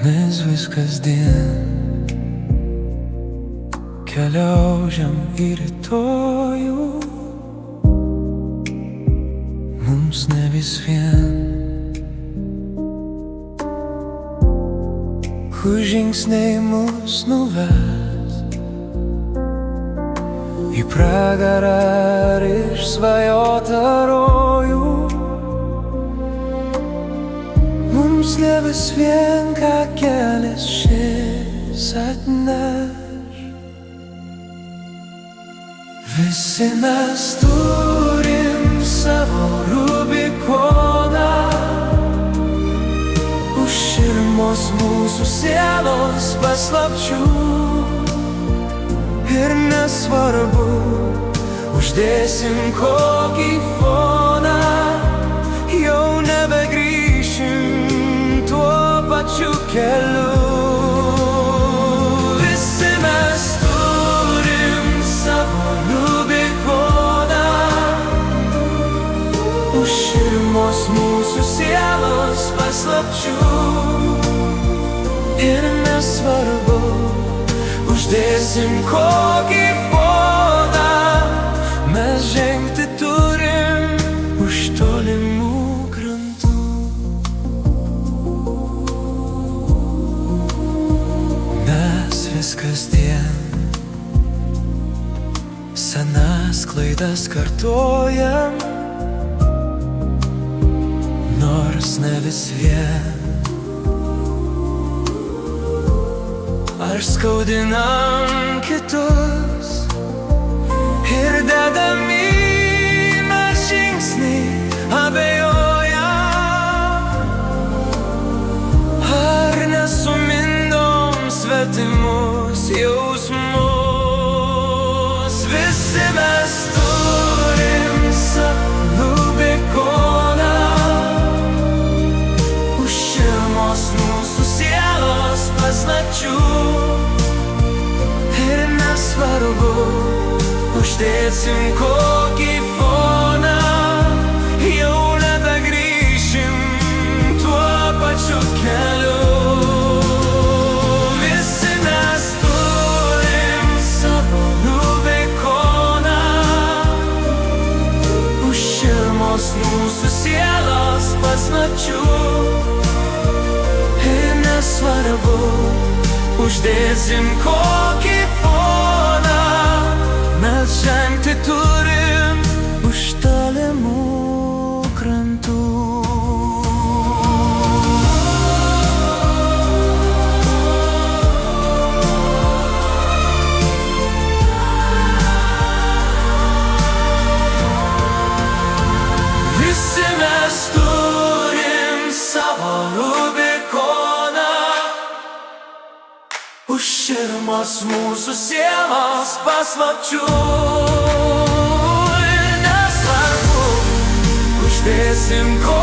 Mes vis kasdien keliaujam į rytojų. Mums ne vis vien, kur žingsniai mus nuves į pragarą ar išsvajotą rojų. Mums ne vis vien, ką kelias šis atneš. Visi mes turim savo Rubikoną, už širmos mūsų sielos paslapčių. Ir nesvarbu, uždėsim kokį foną, jau nebegrįšim tuo pačiu keliu. Visi mes turim savo Rubikoną, už širmos mūsų sielos paslapčių. Ir nesvarbu, uždėsim kokį foną, mes žengti turim už tolimų krantų. Mes vis kasdien senas klaidas kartojam, nors ne vis vien. Ar skaudinam kitus ir dedami žingsnį abejojam, ar nesumindom svetimus jausmus. Visi mes turim savo Rubikoną, už širmos mūsų sielos paslapčių. Ir nesvarbu, uždėsim kokį foną, jau nebegrįšim tuo pačiu keliu. Visi mes turim savo Rubikoną, už širmos mūsų sielos paslapčių. Ir nesvarbu, uždėsim kokį foną, mes žengti turim už tolimų krantų. Visi mes turim savo Rubikoną, už širmos mūsų sielos paslapčių. Ir nesvarbu, uždėsim kokį